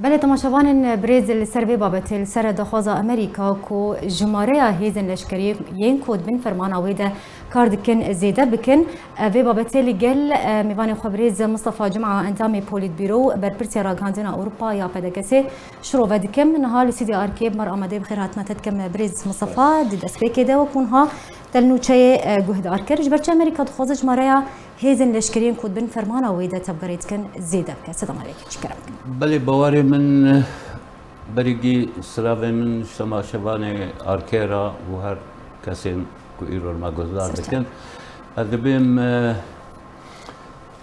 بله تماشاوان برزیل سر به بابت سر دخواز امریکا کو جماره هیزن لشکری ین کود بین فرمان آویده کاردکن زیده بکن و بابت لگل میوان خبریز مصطفى جمعه انتام پولیت بیرو بر پرسی راگاندن اروپا یا پدکسی شروع ودکم نهال سیدی آرکیب مر آمده بخیر حتما تدکم برز مصطفى دید اسپیکی ده و کنها تلنوچه جهد آرکرش برچه امریکا دخواز جماره هیزن لشکرین کود بین فرمان آویده تبگرید کن زیده بکن سلام علیکم چیکار بله باوری من بريجي سلافي من شما شباني أركيرا وهر كاسين كويرو المجوزار لكن أدبيم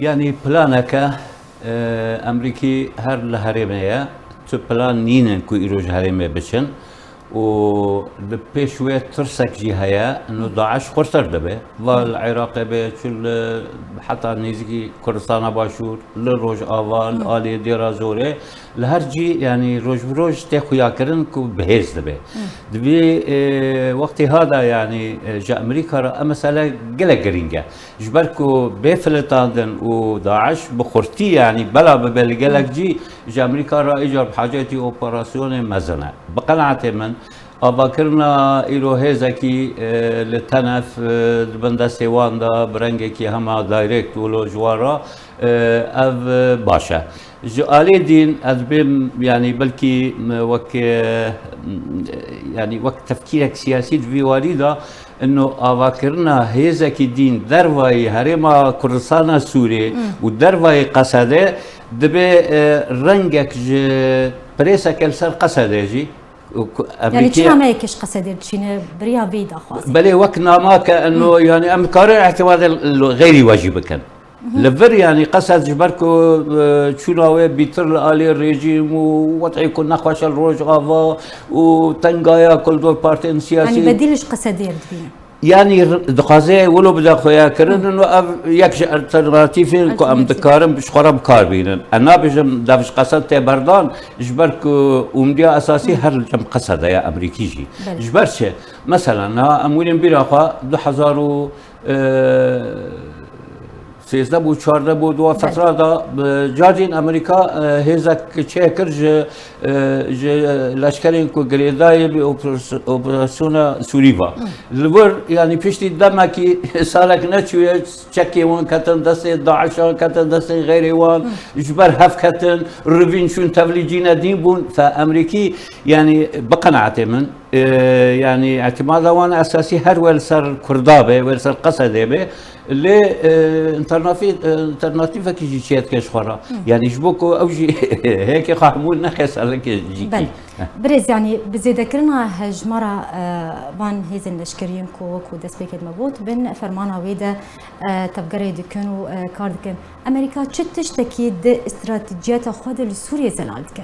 يعني بلانك أمريكي هر لهرمية تو بلان نينن كويرو جهرمية بشن و لبيشوية ترسك جهية إنه داعش خرطر دبه والعراق به شل حتى نيزكي كردستان باشور لروج آوال آلي ديرا زوري لهرجي يعني روج بروج تأخويا كرن كو بهيز دبه دبي وقت هذا يعني جاء أمريكا رأى مسألة قلق قرينجا جبركو بفلتاندن وداعش بخورتي يعني بلا ببالي قلق جي جاء أمريكا رأى إجار بحاجاتي أوبراسيون مزنة بقناعة من أباكرنا إلو هزكي لتنف البندا سيواندا برنجكي هما دايركت ولو جوارا أف باشا جالي دين أدبم يعني بلكي وك يعني وقت تفكيرك سياسي في والده إنه أباكرنا هزكي دين درواي هرما كردستان سوري ودرواي قصده دبي رنجك بريسك السر قصده جي يعني شنو ما يكش قصدي شنو بريا بيدا خاص بلي وقتنا ما كانه يعني امكار اعتماد غير واجب كان لفر يعني قصد جبركو شنو بيتر آلي الرجيم ووضعي كل نقاش الروج غافا وتنقايا كل دور بارتين سياسي يعني بديلش قصدي فينا يعني دقازي ولو بدا خويا كرن انه يكش الترناتيفين كو ام دكارم بش خراب كار بينن انا بجم دافش قصد تي بردان جبرك ومديا اساسي هر جم قصد يا امريكي جي جبرش مثلا ها امولين بيراخا 2000 سيزده بود 14 بود و فتره دا جاردين امريكا هزك تشيكر ج لشكرين كو غريداي باوبراسيون سوريفا الور يعني بيشتي دمكي سالك نتشوي تشكي وان كتن دس داعش كتن دس غير وان جبر هف كتن ريفين شون تفليجينا دين بون فامريكي يعني بقناعتي من يعني اعتماد وانا اساسي هر ولسر كردابه ولسر قصده به اللي انترناتيفا كي جيت كاش خرا يعني جبوكو او جي هيك خامول نخس لك جي بل برز يعني بزيدكرنا هجمره وان هيزن لشكرين كو دسبيك المبوت بن فرمانه ويدا تفقري دكنو كاردكن امريكا تشتكي استراتيجيات خود لسوريا زلالتك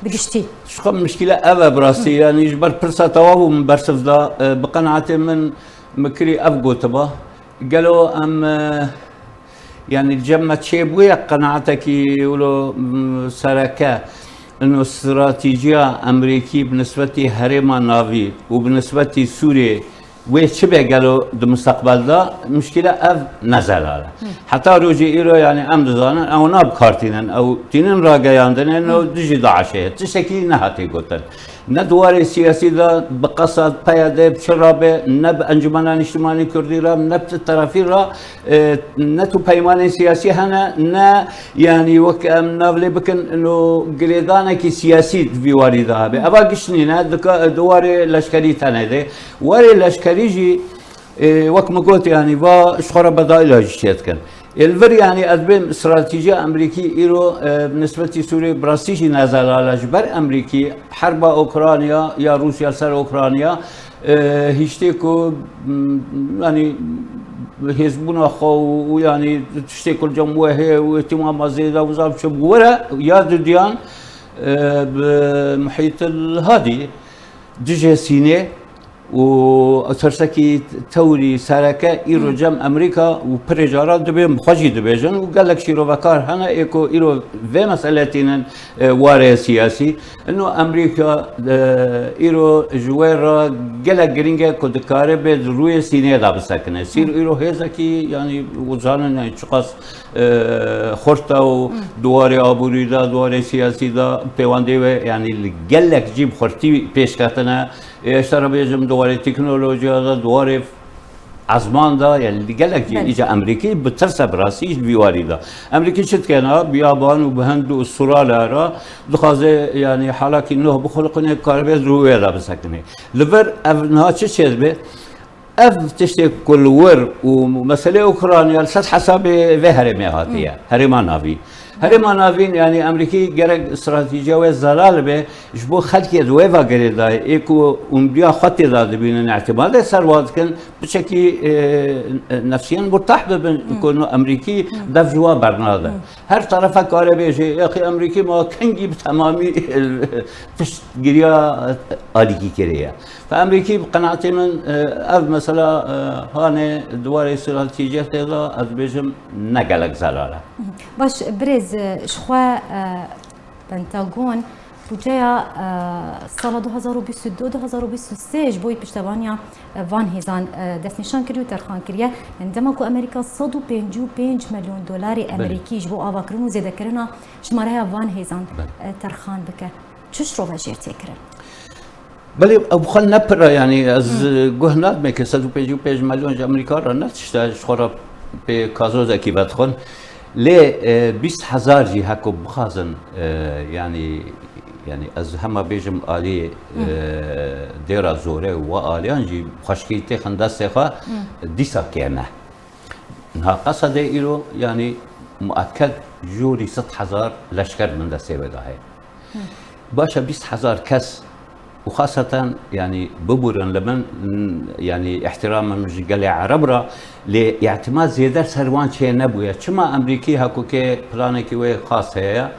بقشتي شو مشكله ابا براسي يعني جبر برسا توابو من برسف دا بقناعتي من مكري افقو تبا قالوا ام يعني الجمة تشيبوية قناعتك يقولوا سركة انه استراتيجية امريكي بالنسبة هرما نافي وبالنسبة سوريا وشبه قالوا المستقبل ده مشكلة اف نزل على حتى روجي ايرو يعني ام دزانا او ناب كارتينن او تينن راجياندن انه دجي داعشه تشكي نهاتي قلتن ندوار سياسي ده بقصد بياده بشرابه نب انجمنان اجتماعي كردي را نب الطرفين را نتو بيمان سياسي هنا نا يعني وك ام نافلي بكن انه قليدانك سياسي في والدها به ابا قشنينا دوار لشكري تنده واري لشكري جي وك ما قلت يعني با شخرا بدائل جيت كان الفر يعني أدبم استراتيجية أمريكي إيرو بالنسبة سوريا براستيجي نزل على جبر أمريكي حرب أوكرانيا يا روسيا سر أوكرانيا هشتكو يعني حزبنا خو ويعني تشتكو الجمهورية هي واهتمام زيادة وزاب شبورة يا ديان بمحيط الهادي دجى سيناء وترسكي توري سركة إيرو جم أمريكا وبرجارات دبيم خجي دبيجن وقال لك شيرو بكار هنا إيكو إيرو في مسألتين واري سياسي إنه أمريكا إيرو جويرا قال لك جرينجا كود كارب روي سينية دا بسكنة سير إيرو هذا كي يعني وزارن يعني شخص خرطة ودواري أبوري دا دواري سياسي دا بيواندي يعني قال لك جيب خرطي بيش كاتنا اشترى بيجم دواري تكنولوجيا دا دواري عزمان دا يعني قال لك إجا أمريكي بترسى براسي بيواري دا أمريكي شت كنا بيابان وبهند والسورالة را دخازة يعني حالاك إنه بخلقنا كاربيز روية دا بسكنه لفر أفنها چه به اف تشتي كل ور ومسألة أوكرانيا لسات حساب في هرمي هاتية هرمان نافي هرمان نافين يعني أمريكي جرق استراتيجية وزلال به جبو خلقي دويفا قريدا إيكو أمبيا خطي ذات بين اعتماد سروات كان بشكل نفسيا مرتاح بكون أمريكي دف جوا برناده هر طرفه كاره بيجي يا أخي أمريكي ما كان جيب تمامي تشتغيريا آليكي كريا فأمريكي بقناعتي من أذ مثلا هاني دواري استراتيجية هذا أذ بيجم نقلق زلاله باش بريز شخوا بنتاغون بوجايا سال 2022 2023 بوي پشتوانیا وان هیزان دست نشان کردی و ترخان کردی عندما کو امریکا 155 میلیون دلار امریکی جو آوا کرن و زیاده کرنا شماره وان هیزان ترخان بکه چش رو وجرتی کرن بله ابو خال نپره يعني از گهنات میکه 155 میلیون امریکا را نتشته شخورا به کازوزه کی بدخون ليه 20,000 جي هكو بخازن يعني از هما بيجم آلي ديرا زوري وآليان جي خشكيتي خندس خا ديسا كينا نها قصد إيرو يعني مؤكد جوري 6,000 لشكر من دسي بداهي باشا 20,000 كس وخاصة يعني ببورن لمن يعني احتراما من جالي عربرا لاعتماد زيادة سروان شيء نبويا شما أمريكي هكو كي بلانكي وي خاص هي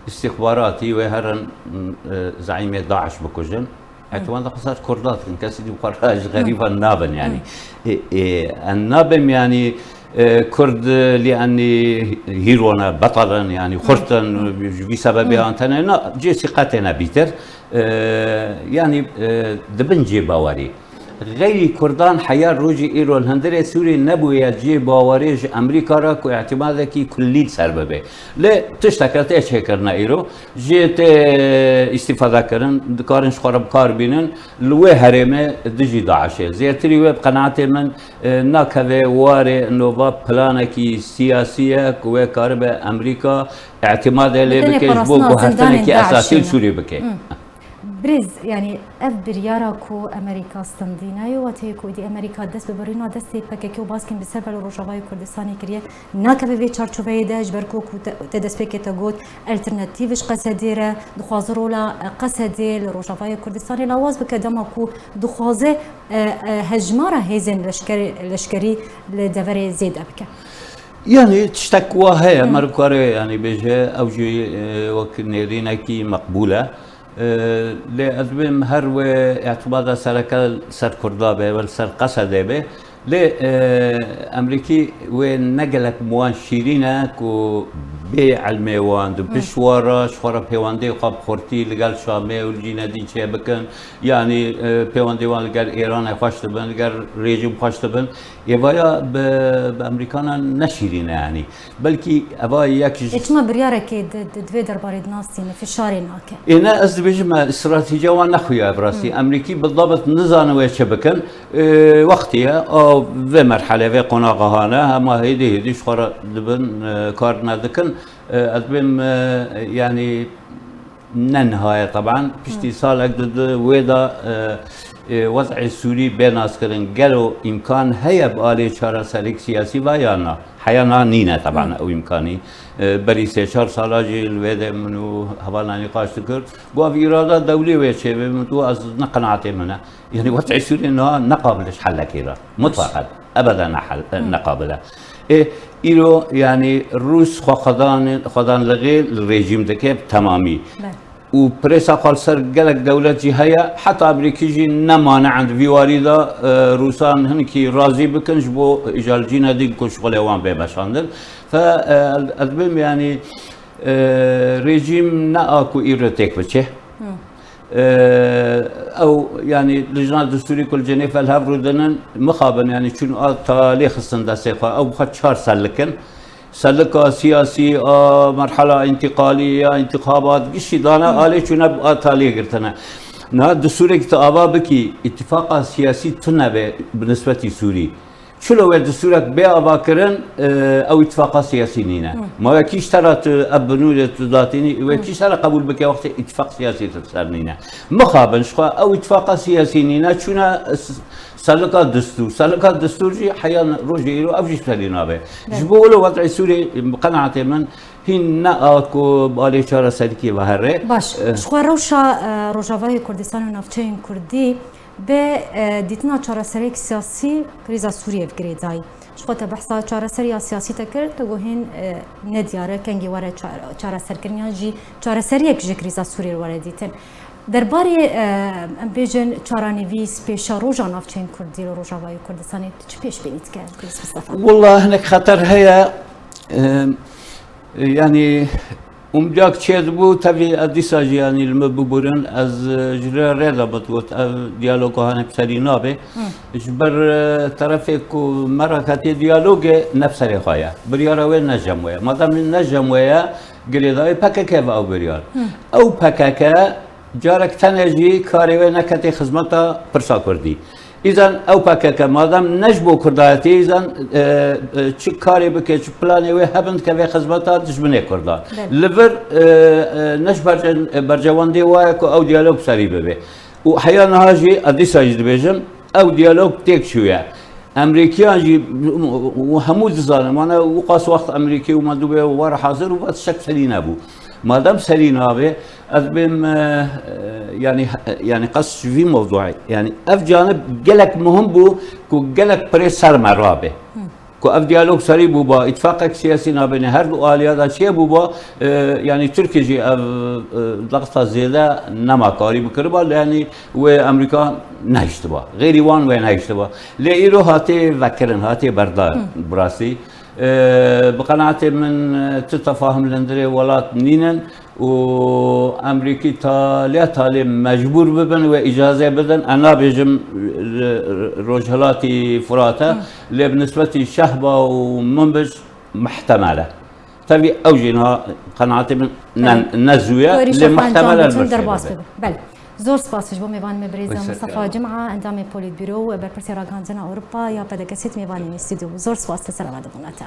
استخباراتي وهرن زعيم داعش بكوجن اعتماد خاصة كردات كاسدي وقراج غريبة النابن يعني النابن يعني كرد لأني هيرونا بطلا يعني خرطا بسببها أنتنا جي ثقتنا بيتر يعني دبن جي باوري غير كردان حياة روجي إيرو الهندرة سوري نبوية جي باوريج أمريكا راك واعتمادك كلي سببه لا تشتكت إيش هكرنا إيرو جيت استفادة كرن دكارن شخرب كاربينن لوه هرمه دجي داعش زيتري وب قناعتي من ناكذا واري نوفا بلانكي سياسية كوه كارب أمريكا اعتماد اللي بكيش بو هفتنكي أساسي سوري بكي بريز يعني اف بريارا كو امريكا استنديناي وتيكو دي امريكا دست ببرينا دست بكيكو باسكن بسبب روجاواي كردستاني كريه ناكبه في تشارچوبه داش بركو تدس بكيتا غوت الترناتيفش قصديره دخوازرولا قصدي روجاواي كردستاني لاواز بكدما كو دخوازه هجماره هيزن لشكري لدفري زيد ابكه يعني تشتكوا هي مركوري يعني بيجي اوجي وقت نيرينكي مقبوله لأذبم هرو اعتبار سركل سر كردابه والسر قصده به لأمريكي ونقلك موان شيرينه كو بيع الميوان دو بشوارا شوارا بيواندي قاب خورتي لقال شامي والجينا دين شي بكن يعني بيواندي وان لقال ايران خوش تبن لقال ريجيم خوش تبن يبايا بامريكانا نشيرينه يعني بلكي ابا يكج اجما بريارك دوي درباري ناسين في شاري ناكه انا از بيجما استراتيجيه وانا خويا براسي امريكي بالضبط نزان ويش بكن وقتها او في مرحله في قناقهانه اما هيدي شخرا دبن كارنا دكن أذبم يعني ننهاية طبعا بشتي سالك ضد ويدا وضع السوري بين عسكرين قالوا إمكان هي بآلي شارع سالك سياسي ويانا حيانا نينا طبعا أو إمكاني بري 4 سالاجي الويدا منو هبالنا نقاش تكر بوا في إرادة دولية ويشي بمتو از نقنعتي منها يعني وضع السوري إنها نقابلش حل كيرا مطلقا أبدا حل نقابله إيرو يعني الروس خدان لغي الرجيم دكيب تمامي وبريسا قال سر قالك دولتي هيا حتى امريكي جي نمانع عند فيواري دا روسان هنكي راضي بكنش بو اجال جينا دي كل شغل وان بباشاندن فالمهم يعني ريجيم ناكو ايرتيك بتشه او يعني لجنه الدستوري كل جنيف الهافرودن مخابن يعني شنو تاريخ السندسه او خد شهر سلكن سلكا سياسي مرحله انتقاليه انتخابات قشي دانا علي شنو تالي قرتنا نها الدستوري كتابا بكي اتفاق سياسي تنبه بالنسبه لسوري شلو الدستورك بيع باكرن او اتفاق سياسي نينا ما كيش ترى ابنوا تداتيني وكيش ترى قبول بك وقت اتفاق سياسي تسرنينا مخابن شخا او اتفاق سياسي نينا شنا سلكا الدستور جي حيان روجي يرو افجي سالينا به جبولو وضع سوري بقناعتي من هن اكو بالي شهر سلكي بهره باش شخوا روشا روجاوي كردستان و نافچين كردي به دیتنا چارەسەرێک سیاسی کریزا سووریە بگرێدای شخۆتە بەحسا چارەسەری سیاسی تەکرد تۆ هێن نەدیارە کەنگی وەرە چارەسەرکردنیان جی چارەسەریەک ژە کریزا سووری وەرە دیتن دەربارەی ئەم بێژن چارانیویس پێشە ڕۆژە ناوچەین کوردی لە ڕۆژاوای کوردستانی چ پێش بینیت کرد والله هناك خطر هي يعني ومجاك تشيد بو تبي اديساج يعني المبورن از جرى ريدا بتقول ديالوج هنا بسرينا به جبر طرفك مركاتي ديالوج نفس الرخايا بريار وين نجم ويا ما دام نجم ويا قريداي بكك او بريار او بكك جارك تنجي كاري وين كتي خدمته برسا كردي إذن أو بكك ما دام نجبو كرداتي إذن شو كاري بك شو بلاني وهبند كذا خدمات تجبني كردان لفر نش برجوان دي وايكو أو ديالوج سري به وحيانا هاجي أديسا يجدبيجم أو ديالوج تيك شوية أمريكيان جي وهمود زالم أنا وقاس وقت أمريكي وما دوبه ورا حاضر وبس شك سلينا أبو ما دام سلينا به أذبم يعني قص في موضوعي يعني اف جانب قالك مهم بو كو قالك بريسر مرابه كو اف ديالوج سري بو با اتفاقك سياسي نابين هر دو اليات شيء بو با يعني تركيا جي لقطه زياده نما كاري بكربا يعني وامريكا نهشتبا غير وان وين هيشتبا ليرو هاتي فكرن هاتي بردا براسي بقناعتي من تتفاهم لندري ولات نينن وامريكي تالي مجبور ببن واجازه بدن انا بيجم روجهلاتي فراته اللي بالنسبه للشهبه ومنبج محتمله تبي اوجينها قناعتي من نزويه لمحتمله بل زور سپاس بۆ میوان مبریزم مصطفى جمعه ئەندامی پۆلیت بیرۆ و بەرپرسی ڕاگەاندنە ئەوروپا یا پەدەکەسێت میوانی استودیو زۆر سپاس لەسەر ئەوە دەبوونەتە